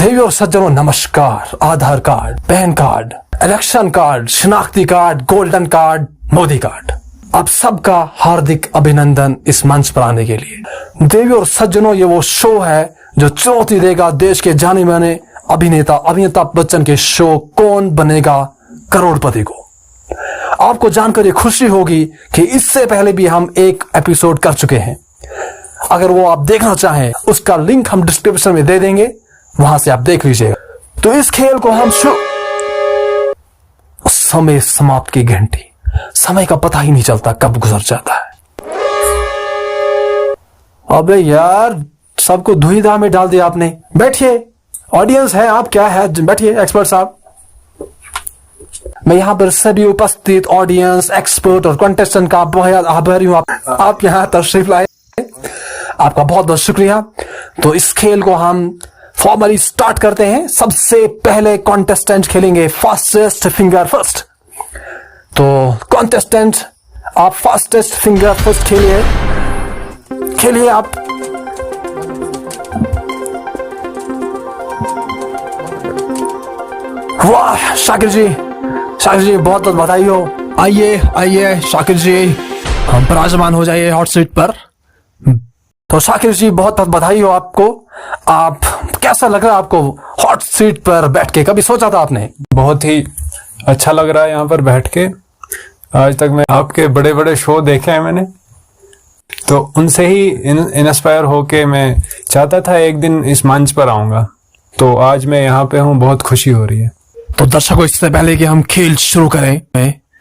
देवी और सज्जनों नमस्कार। Aadhaar card, PAN card, election card, शिनाख्ती card, golden card, Modi card, आप सबका हार्दिक अभिनंदन इस मंच पर आने के लिए। देवी और सज्जनों, ये वो शो है जो चुनौती देगा देश के जाने माने अभिनेता अमिताभ बच्चन के शो कौन बनेगा करोड़पति को। आपको जानकर ये खुशी होगी कि इससे पहले भी हम एक एपिसोड कर चुके हैं। अगर वो आप देखना चाहें, उसका लिंक हम डिस्क्रिप्शन में दे देंगे, वहां से आप देख लीजिएगा। तो इस खेल को हम समय समाप्त की घंटी, समय का पता ही नहीं चलता कब गुजर जाता है। अबे यार, सबको धुईधार में डाल दिया आपने। बैठिए, ऑडियंस है आप, क्या है, बैठिए एक्सपर्ट साहब। मैं यहाँ पर सभी उपस्थित ऑडियंस, एक्सपर्ट और कंटेस्टेंट का बहुत आभारी हूँ। आप यहाँ तशरीफ लाए, आपका बहुत बहुत शुक्रिया। तो इस खेल को हम फॉर्मली स्टार्ट करते हैं। सबसे पहले कॉन्टेस्टेंट खेलेंगे फास्टेस्ट फिंगर फर्स्ट। तो कॉन्टेस्टेंट, आप फास्टेस्ट फिंगर फर्स्ट खेलिए आप। वाह शाकिर जी बहुत बहुत बधाई हो। आइए शाकिर जी, हम विराजमान हो जाइए हॉट सीट पर। तो शाकिर जी बहुत बहुत बधाई हो आपको। आप कैसा लग रहा है आपको हॉट सीट पर बैठ के? कभी सोचा था आपने? बहुत ही अच्छा लग रहा है यहाँ पर बैठ के। आज तक मैं आपके बड़े बड़े शो देखे हैं मैंने, तो उनसे ही इंस्पायर होके मैं चाहता था एक दिन इस मंच पर आऊंगा। तो आज मैं यहाँ पे हूँ, बहुत खुशी हो रही है। तो दर्शकों, इससे पहले कि हम खेल शुरू करें,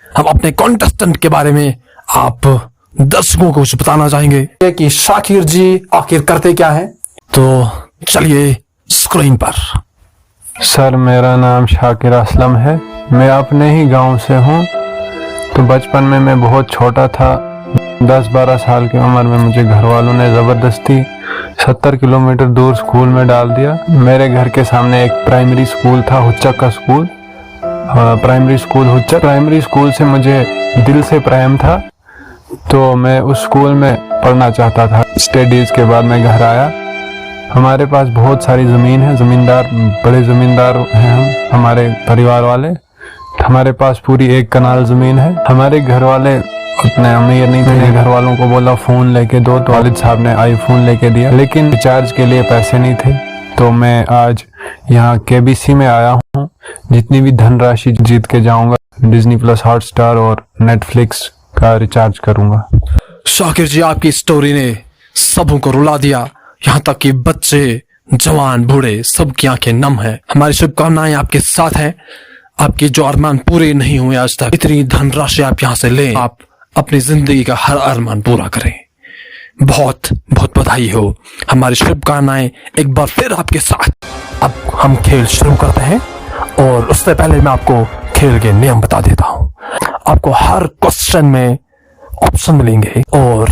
हम अपने कॉन्टेस्टेंट के बारे में आप दर्शकों को कुछ बताना चाहेंगे कि शाकिर जी आखिर करते क्या हैं? तो चलिए स्क्रीन पर। सर, मेरा नाम शाकिर असलम है। मैं अपने ही गांव से हूँ। तो बचपन में मैं बहुत छोटा था, 10-12 साल की उम्र में मुझे घर वालों ने ज़बरदस्ती 70 किलोमीटर दूर स्कूल में डाल दिया। मेरे घर के सामने एक प्राइमरी स्कूल था, हुच्चक का school, primary school Huchchak. Primary school से मुझे दिल से प्रेम था, तो मैं उस स्कूल में पढ़ना चाहता था। स्टडीज़ के बाद मैं घर आया। हमारे पास बहुत सारी ज़मीन है, ज़मींदार, बड़े ज़मींदार हैं हम, हमारे परिवार वाले। हमारे पास पूरी 1 कनाल ज़मीन है। हमारे घर वाले उतने अमीर नहीं थे। घर वालों को बोला फ़ोन लेके दो, तो वालिद साहब ने आईफोन लेके दिया, लेकिन रिचार्ज के लिए पैसे नहीं थे। तो मैं आज यहाँ केबीसी में आया हूँ। जितनी भी धनराशि जीत के जाऊँगा, डिज्नी प्लस, हॉटस्टार और नेटफ्लिक्स का रिचार्ज करूँगा। शाकिर जी, आपकी स्टोरी ने सबों को रुला दिया, यहाँ तक कि बच्चे, जवान, बूढ़े, सबकी आंखें नम है। हमारी शुभकामनाएं आपके साथ हैं। आपके जो अरमान पूरे नहीं हुए आज तक, इतनी धनराशि आप यहाँ से लें, आप अपनी जिंदगी का हर अरमान पूरा करें। बहुत बहुत बधाई हो। हमारी शुभकामनाएं एक बार फिर आपके साथ। अब हम खेल शुरू करते हैं, और उससे पहले मैं आपको खेल के नियम बता देता हूँ। आपको हर क्वेश्चन में ऑप्शन मिलेंगे और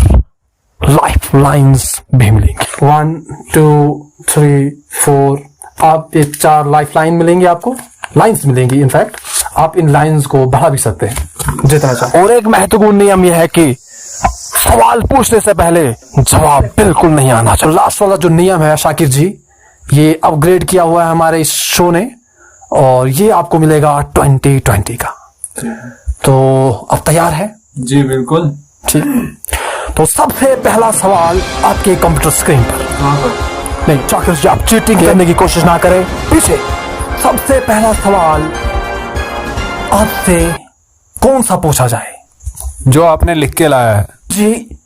लाइफ लाइन्स भी मिलेंगी। 1 2 3 4, आप ये 4 लाइफ लाइन मिलेंगी, आपको लाइन्स मिलेंगी। इनफैक्ट आप इन लाइन्स को बढ़ा भी सकते हैं जितना चाहे। और एक महत्वपूर्ण नियम यह है कि सवाल पूछने से पहले जवाब बिल्कुल नहीं आना चाहिए। लास्ट वाला जो नियम है शाकिर जी, ये अपग्रेड किया हुआ है हमारे इस शो ने, और ये आपको मिलेगा 2020 का। तो अब तैयार है? जी बिल्कुल। ठीक, तो सबसे पहला सवाल आपके कंप्यूटर स्क्रीन पर। नहीं शाकिर जी, आप चीटिंग करने की कोशिश ना करें, पीछे। सबसे पहला सवाल आपसे कौन सा पूछा जाए? जो आपने लिख के लाया है जी,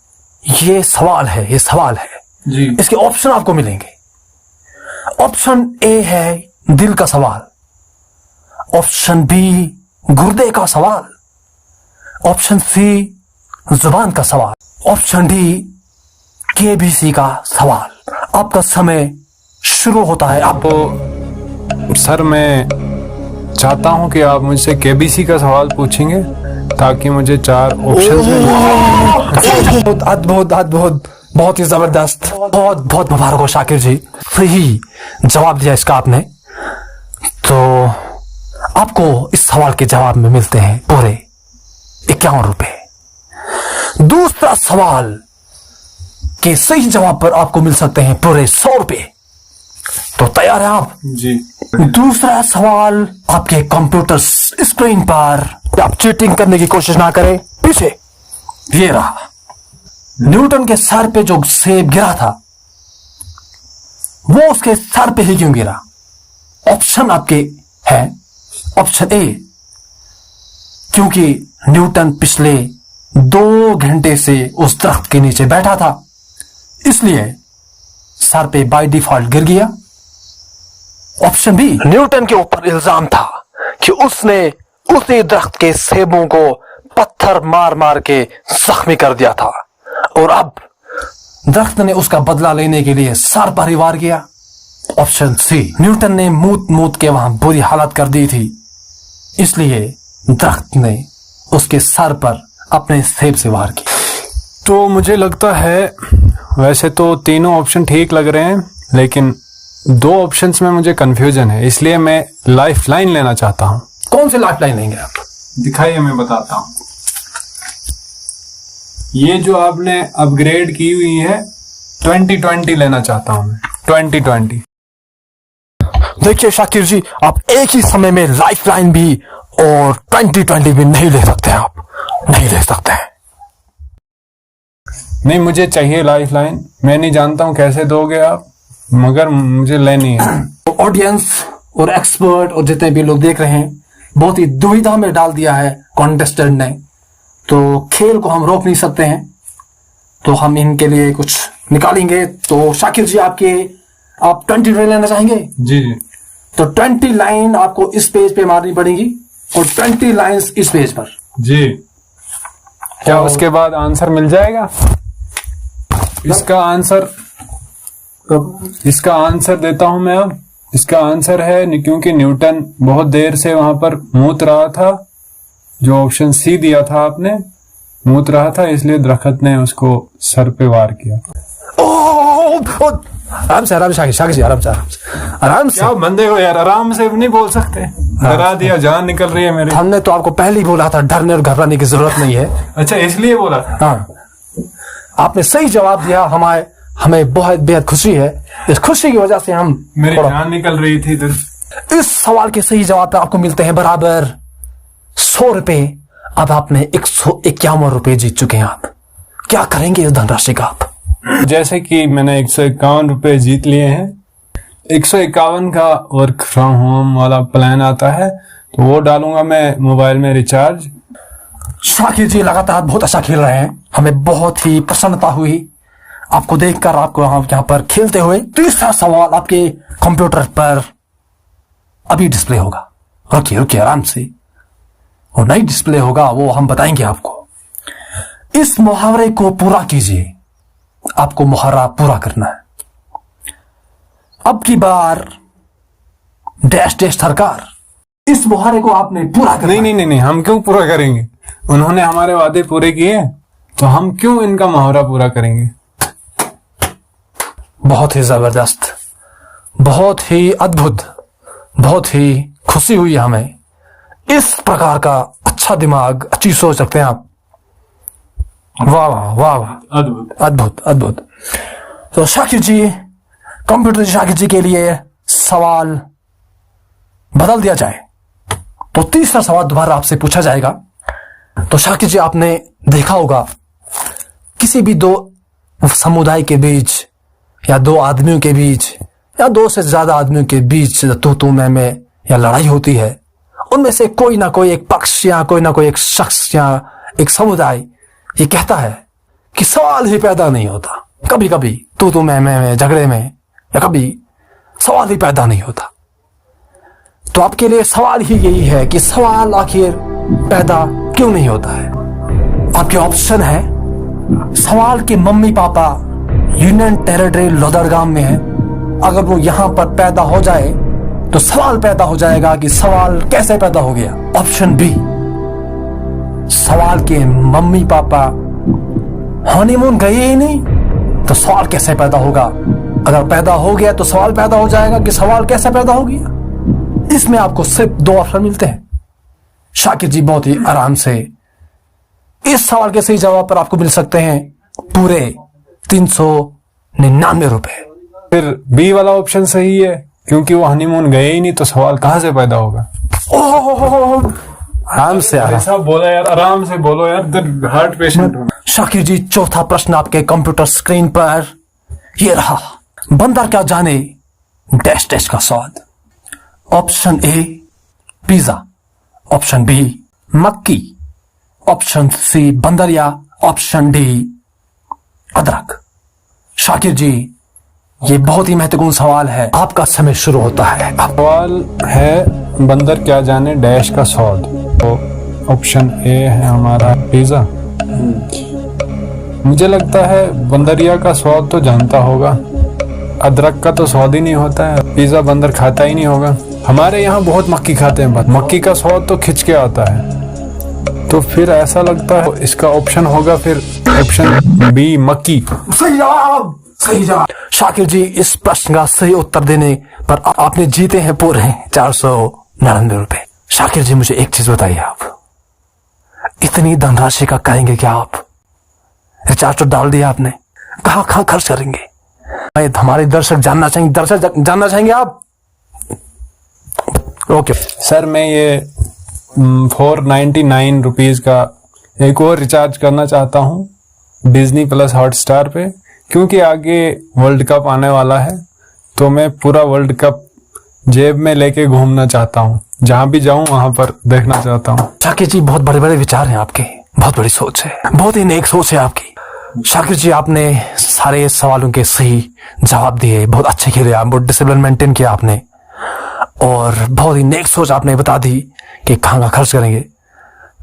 ये सवाल है जी। इसके ऑप्शन आपको मिलेंगे। ऑप्शन ए है दिल का सवाल, ऑप्शन बी गुर्दे का सवाल, ऑप्शन सी जुबान का सवाल, ऑप्शन डी केबीसी का सवाल। आपका समय शुरू होता है। तो सर, मैं चाहता हूं कि आप मुझसे केबीसी का सवाल पूछेंगे, ताकि मुझे 4 ऑप्शन मिले। अद्भुत, बहुत ही जबरदस्त, बहुत बहुत मुबारक हो शाकिर जी, सही जवाब दिया इसका आपने। तो आपको इस सवाल के जवाब में मिलते हैं पूरे 51 रुपए। दूसरा सवाल के सही जवाब पर आपको मिल सकते हैं पूरे 100 रुपए। तो तैयार हैं आप? जी। दूसरा सवाल आपके कंप्यूटर स्क्रीन पर, आप चीटिंग करने की कोशिश ना करें। पीछे ये रहा, न्यूटन के सर पे जो सेब गिरा था वो उसके सर पे ही क्यों गिरा? ऑप्शन आपके है, ऑप्शन ए, क्योंकि न्यूटन पिछले 2 घंटे से उस दरख्त के नीचे बैठा था, इसलिए सर पे बाय डिफॉल्ट गिर गया। ऑप्शन बी, न्यूटन के ऊपर इल्जाम था कि उसने उसी दरख्त के सेबों को पत्थर मार मार के जख्मी कर दिया था और अब दरख्त ने उसका बदला लेने के लिए सर पर ही वार किया। ऑप्शन सी, न्यूटन ने मूत मूत के वहां बुरी हालत कर दी थी, इसलिए दरख्त ने उसके सर पर अपने सेब से वार किया। तो मुझे लगता है, वैसे तो तीनों ऑप्शन ठीक लग रहे हैं, लेकिन 2 ऑप्शंस में मुझे कंफ्यूजन है, इसलिए मैं लाइफ लाइन लेना चाहता हूँ। कौन से लाइफ लाइन लेंगे आप? दिखाइए, मैं बताता हूँ। ये जो आपने अपग्रेड की हुई है 2020 लेना चाहता हूँ मैं, 2020। देखिए शाकिर जी, आप एक ही समय में लाइफ लाइन भी और 2020 भी नहीं ले सकते हैं, आप नहीं ले सकते हैं। नहीं, मुझे चाहिए लाइफ लाइन। मैं नहीं जानता हूँ कैसे दोगे आप, मगर मुझे लेनी है। ऑडियंस और एक्सपर्ट और जितने भी लोग देख रहे हैं, बहुत ही दुविधा में डाल दिया है कॉन्टेस्टेंट ने, तो खेल को हम रोक नहीं सकते हैं, तो हम इनके लिए कुछ निकालेंगे। तो शाकिर जी, आप 20 लाइन लेना चाहेंगे? जी जी। तो 20 लाइन आपको इस पेज पे मारनी पड़ेगी और 20 लाइंस इस पेज पर। जी। क्या उसके बाद आंसर मिल जाएगा? इसका आंसर देता हूं मैं अब। इसका आंसर है, क्योंकि न्यूटन बहुत देर से वहां पर मूत रहा था, जो ऑप्शन सी दिया था आपने, मूत रहा था, इसलिए दरख्त ने उसको सर पे वार किया। आराम से शाकिर जी, आराम से। क्या बंदे हो यार, आराम से नहीं बोल सकते? डरा दिया, जान निकल रही है मेरी। हमने तो आपको पहले ही बोला था, डरने और घबराने की जरूरत नहीं है। अच्छा, इसलिए बोला? हाँ, आपने सही जवाब दिया। हमें बहुत बेहद खुशी है। इस खुशी की वजह से हम मेरी जान निकल रही थी इधर। इस सवाल के सही जवाब पे आपको मिलते हैं बराबर 100 रुपए। अब आपने 151 रुपए जीत चुके हैं। आप क्या करेंगे इस धनराशि का? आप जैसे कि मैंने 151 रुपए जीत लिए हैं, 151 का वर्क फ्रॉम होम वाला प्लान आता है, तो वो डालूंगा मैं मोबाइल में रिचार्ज। शाकिर जी लगातार बहुत अच्छा खेल रहे हैं, हमें बहुत ही प्रसन्नता हुई आपको देखकर, आपको यहाँ पर खेलते हुए। तीसरा सवाल आपके कंप्यूटर पर अभी डिस्प्ले होगा। रुकिए आराम से, और नई डिस्प्ले होगा, वो हम बताएंगे आपको। इस मुहावरे को पूरा कीजिए, आपको मुहावरा पूरा करना है। अब की बार डैश डैश सरकार, इस मुहावरे को आपने पूरा करना। नहीं, हम क्यों पूरा करेंगे? उन्होंने हमारे वादे पूरे किए, तो हम क्यों इनका मुहावरा पूरा करेंगे? बहुत ही जबरदस्त, बहुत ही अद्भुत, बहुत ही खुशी हुई हमें। इस प्रकार का अच्छा दिमाग, अच्छी सोच रखते हैं आप। वाह वाह वाह वाह, अद्भुत। तो शाकिर जी, कंप्यूटर शाकिर जी के लिए सवाल बदल दिया जाए, तो तीसरा सवाल दोबारा आपसे पूछा जाएगा। तो शाकिर जी, आपने देखा होगा किसी भी 2 समुदाय के बीच या 2 आदमियों के बीच या 2 से ज्यादा आदमियों के बीच तू मैं या लड़ाई होती है, उनमें से कोई ना कोई एक पक्ष या कोई ना कोई एक शख्स या एक समुदाय ये कहता है कि सवाल ही पैदा नहीं होता। कभी कभी तू मैं झगड़े में या कभी सवाल ही पैदा नहीं होता। तो आपके लिए सवाल ही यही है कि सवाल आखिर पैदा क्यों नहीं होता है। आपके ऑप्शन है, सवाल के मम्मी पापा यूनियन टेरिटरी लोदरगाम में है, अगर वो यहां पर पैदा हो जाए तो सवाल पैदा हो जाएगा कि सवाल कैसे पैदा हो गया। ऑप्शन बी, सवाल के मम्मी पापा हनीमून गए ही नहीं तो सवाल कैसे पैदा होगा, अगर पैदा हो गया तो सवाल पैदा हो जाएगा कि सवाल कैसे पैदा हो गया। इसमें आपको सिर्फ 2 ऑप्शन मिलते हैं। शाकिर जी बहुत ही आराम से इस सवाल के सही जवाब पर आपको मिल सकते हैं पूरे 399 रुपए। फिर बी वाला ऑप्शन सही है। क्योंकि वो हनीमून गए ही नहीं तो सवाल कहाँ से पैदा होगा। ओह, आराम से आराम। ऐसा बोला यार, आराम से बोलो यार, इधर हार्ट पेशेंट हूँ। शाकिर जी, चौथा प्रश्न आपके कंप्यूटर स्क्रीन पर ये रहा। बंदर क्या जाने डैश डैश का स्वाद। Option A pizza, option B मक्की, ऑप्शन सी बंदरिया, ऑप्शन डी अदरक। शाकिर जी, ये बहुत ही महत्वपूर्ण सवाल है, आपका समय शुरू होता है अब। सवाल है बंदर क्या जाने डैश का स्वाद। तो ऑप्शन ए है हमारा पिज्जा। मुझे लगता है बंदरिया का स्वाद तो जानता होगा, अदरक का तो स्वाद ही नहीं होता है, पिज्जा बंदर खाता ही नहीं होगा। हमारे यहाँ बहुत मक्की खाते हैं, मक्की का स्वाद तो खिंच के आता है। तो फिर ऐसा लगता है इसका ऑप्शन होगा फिर ऑप्शन बी मक्की। सही जवाब, सही जवाब। शाकिर जी, इस प्रश्न का सही उत्तर देने पर आपने जीते हैं पूरे 499 रुपए। शाकिर जी, मुझे एक चीज बताइए, आप इतनी धनराशि का करेंगे क्या? आप रिचार्ज तो डाल दिया आपने, कहाँ कहाँ खर्च करेंगे? मैं हमारे दर्शक जानना चाहेंगे आप। ओके सर, मैं ये 499 रुपीज का एक और रिचार्ज करना चाहता हूँ डिज्नी प्लस हॉटस्टार पे, क्योंकि आगे वर्ल्ड कप आने वाला है तो मैं पूरा वर्ल्ड कप जेब में लेके घूमना चाहता हूँ, जहां भी जाऊं वहां पर देखना चाहता हूँ। शाकिर जी, बहुत बड़े बड़े विचार हैं आपके, बहुत बड़ी सोच है, बहुत ही नेक सोच है आपकी। शाकिर जी, आपने सारे सवालों के सही जवाब दिए, बहुत अच्छे खेले आप, बहुत डिसिप्लिन मेंटेन किया आपने, और बहुत ही नेक सोच आपने बता दी कि कहाँ का खर्च करेंगे।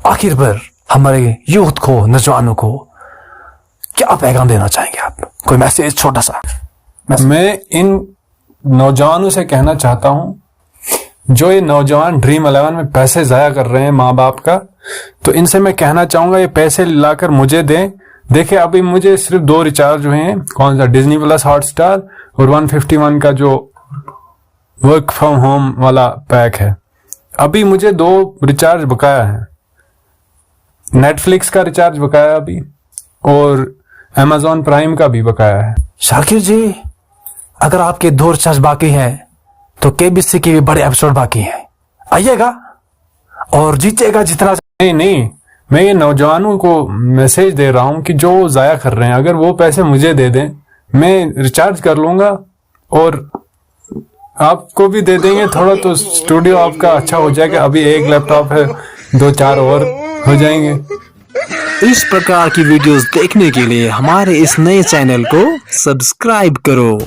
आखिर पर हमारे यूथ को, नौजवानों को क्या पैगाम देना चाहेंगे आप? कोई मैसेज छोटा सा। मैं इन नौजवानों से कहना चाहता हूं जो ये नौजवान ड्रीम 11 में पैसे जाया कर रहे हैं माँ बाप का, तो इनसे मैं कहना चाहूंगा ये पैसे लाकर मुझे दें। देखिए, अभी मुझे सिर्फ 2 रिचार्ज हुए हैं, कौन सा डिज्नी प्लस हॉटस्टार और 151 का जो वर्क फ्रॉम होम वाला पैक है। अभी मुझे 2 रिचार्ज बकाया है, नेटफ्लिक्स का रिचार्ज बकाया अभी और अमेजॉन प्राइम का भी बकाया है। शाकिर जी, अगर आपके 2 रिचार्ज बाकी हैं तो केबीसी के भी बड़े एपिसोड बाकी हैं, आइएगा और जीतेगा जितना। नहीं, मैं ये नौजवानों को मैसेज दे रहा हूं कि जो जाया कर रहे हैं, अगर वो पैसे मुझे दे दें, मैं रिचार्ज कर लूंगा और आपको भी दे देंगे थोड़ा, तो स्टूडियो आपका अच्छा हो जाएगा। अभी 1 लैपटॉप है, 2-4 और हो जाएंगे। इस प्रकार की वीडियोस देखने के लिए हमारे इस नए चैनल को सब्सक्राइब करो।